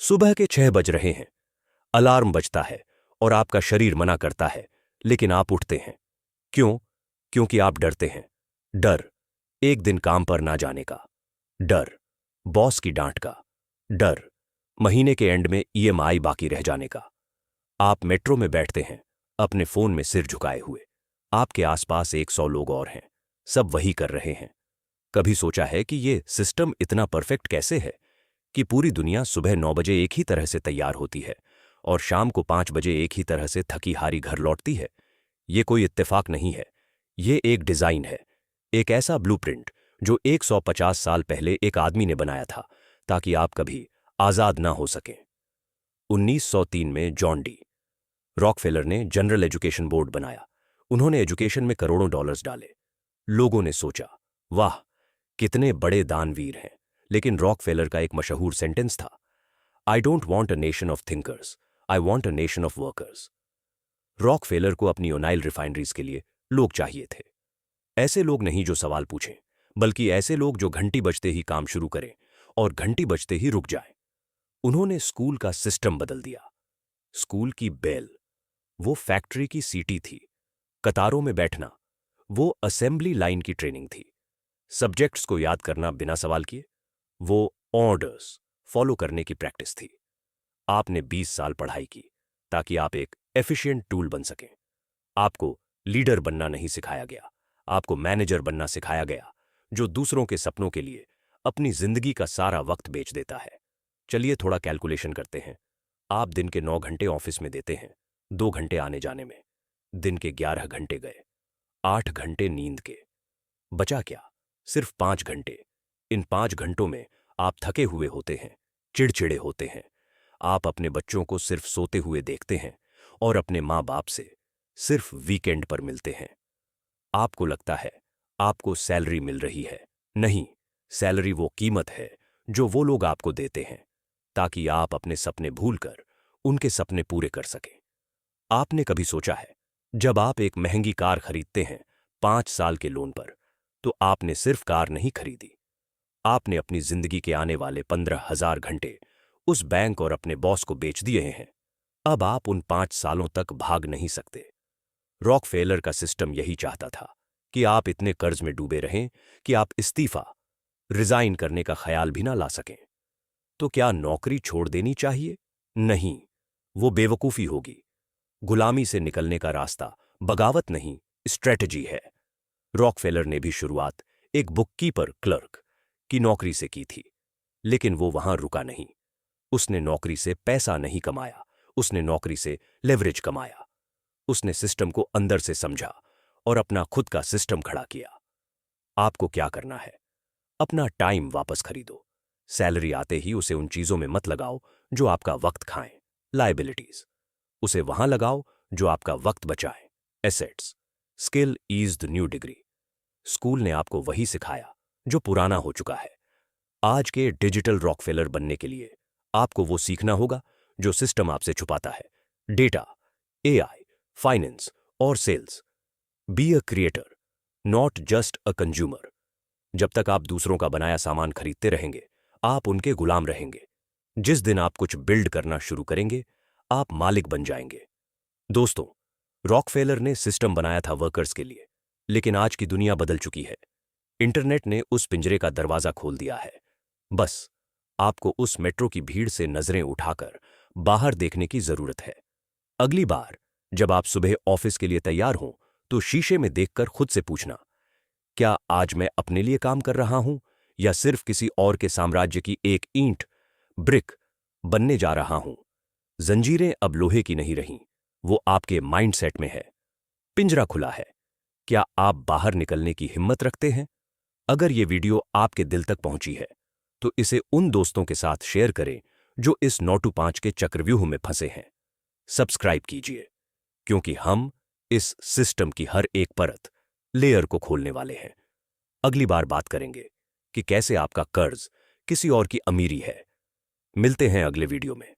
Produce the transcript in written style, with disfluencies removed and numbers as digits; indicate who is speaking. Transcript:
Speaker 1: सुबह के 6 बज रहे हैं। अलार्म बजता है और आपका शरीर मना करता है, लेकिन आप उठते हैं। क्यों? क्योंकि आप डरते हैं। डर एक दिन काम पर ना जाने का, डर बॉस की डांट का, डर महीने के एंड में ईएमआई बाकी रह जाने का। आप मेट्रो में बैठते हैं, अपने फोन में सिर झुकाए हुए। आपके आसपास 100 लोग और हैं, सब वही कर रहे हैं। कभी सोचा है कि ये सिस्टम इतना परफेक्ट कैसे है कि पूरी दुनिया सुबह 9 बजे एक ही तरह से तैयार होती है और शाम को 5 बजे एक ही तरह से थकी हारी घर लौटती है? ये कोई इत्तेफाक नहीं है, ये एक डिजाइन है, एक ऐसा ब्लूप्रिंट जो 150 साल पहले एक आदमी ने बनाया था ताकि आप कभी आजाद ना हो सकें। 1903 में जॉन डी रॉकफेलर ने जनरल एजुकेशन बोर्ड बनाया। उन्होंने एजुकेशन में करोड़ों डॉलर्स डाले। लोगों ने सोचा, वाह कितने बड़े दानवीर हैं। लेकिन रॉकफेलर का एक मशहूर सेंटेंस था, I don't want a nation of thinkers, I want a nation of workers. Rockefeller को अपनी ओनाइल रिफाइनरीज के लिए लोग चाहिए थे। ऐसे लोग नहीं जो सवाल पूछें, बल्कि ऐसे लोग जो घंटी बजते ही काम शुरू करें और घंटी बजते ही रुक जाएं। उन्होंने स्कूल का सिस्टम बदल दिया। स्कूल की बेल वो फैक्ट्री की सीटी थी, कतारों में बैठना वो असेंबली लाइन की ट्रेनिंग थी, सब्जेक्ट्स को याद करना बिना सवाल किए वो ऑर्डर्स फॉलो करने की प्रैक्टिस थी। आपने 20 साल पढ़ाई की ताकि आप एक एफिशिएंट टूल बन सकें। आपको लीडर बनना नहीं सिखाया गया, आपको मैनेजर बनना सिखाया गया जो दूसरों के सपनों के लिए अपनी जिंदगी का सारा वक्त बेच देता है। चलिए थोड़ा कैलकुलेशन करते हैं। आप दिन के 9 घंटे ऑफिस में देते हैं, 2 घंटे आने जाने में, दिन के 11 घंटे गए, 8 घंटे नींद के, बचा क्या? सिर्फ 5 घंटे। इन 5 घंटों में आप थके हुए होते हैं, चिड़चिड़े होते हैं। आप अपने बच्चों को सिर्फ सोते हुए देखते हैं और अपने माँ बाप से सिर्फ वीकेंड पर मिलते हैं। आपको लगता है आपको सैलरी मिल रही है। नहीं, सैलरी वो कीमत है जो वो लोग आपको देते हैं ताकि आप अपने सपने भूलकर उनके सपने पूरे कर सकें। आपने कभी सोचा है, जब आप एक महंगी कार खरीदते हैं 5 साल के लोन पर, तो आपने सिर्फ कार नहीं खरीदी, आपने अपनी जिंदगी के आने वाले 15,000 घंटे उस बैंक और अपने बॉस को बेच दिए हैं। अब आप उन 5 सालों तक भाग नहीं सकते। रॉकफेलर का सिस्टम यही चाहता था कि आप इतने कर्ज में डूबे रहें कि आप इस्तीफा, रिजाइन करने का ख्याल भी ना ला सकें। तो क्या नौकरी छोड़ देनी चाहिए? नहीं, वो बेवकूफी होगी। गुलामी से निकलने का रास्ता बगावत नहीं, स्ट्रेटजी है। रॉकफेलर ने भी शुरुआत एक बुककीपर क्लर्क की नौकरी से की थी, लेकिन वो वहां रुका नहीं। उसने नौकरी से पैसा नहीं कमाया, उसने नौकरी से लेवरेज कमाया। उसने सिस्टम को अंदर से समझा और अपना खुद का सिस्टम खड़ा किया। आपको क्या करना है? अपना टाइम वापस खरीदो। सैलरी आते ही उसे उन चीजों में मत लगाओ जो आपका वक्त खाएं, लायबिलिटीज। उसे वहां लगाओ जो आपका वक्त बचाएं, assets. Skill is the new degree. School ने आपको वही सिखाया जो पुराना हो चुका है। आज के डिजिटल रॉकफेलर बनने के लिए आपको वो सीखना होगा जो सिस्टम आपसे छुपाता है, डेटा, एआई, फाइनेंस और sales. Be a creator, not just a consumer. जब तक आप दूसरों का बनाया सामान खरीदते रहेंगे, आप उनके गुलाम रहेंगे। जिस दिन आप कुछ बिल्ड करना शुरू करेंगे, आप मालिक बन जाएंगे। दोस्तों, रॉकफेलर ने सिस्टम बनाया था वर्कर्स के लिए, लेकिन आज की दुनिया बदल चुकी है। इंटरनेट ने उस पिंजरे का दरवाजा खोल दिया है। बस आपको उस मेट्रो की भीड़ से नजरें उठाकर बाहर देखने की जरूरत है। अगली बार जब आप सुबह ऑफिस के लिए तैयार हों, तो शीशे में देखकर खुद से पूछना, क्या आज मैं अपने लिए काम कर रहा हूं या सिर्फ किसी और के साम्राज्य की एक ईंट, ब्रिक बनने जा रहा हूं? जंजीरें अब लोहे की नहीं रहीं, वो आपके माइंडसेट में है। पिंजरा खुला है। क्या आप बाहर निकलने की हिम्मत रखते हैं? अगर ये वीडियो आपके दिल तक पहुंची है, तो इसे उन दोस्तों के साथ शेयर करें जो इस 9 to 5 के चक्रव्यूह में फंसे हैं। सब्सक्राइब कीजिए, क्योंकि हम इस सिस्टम की हर एक परत, लेयर को खोलने वाले हैं। अगली बार बात करेंगे कि कैसे आपका कर्ज किसी और की अमीरी है। मिलते हैं अगले वीडियो में।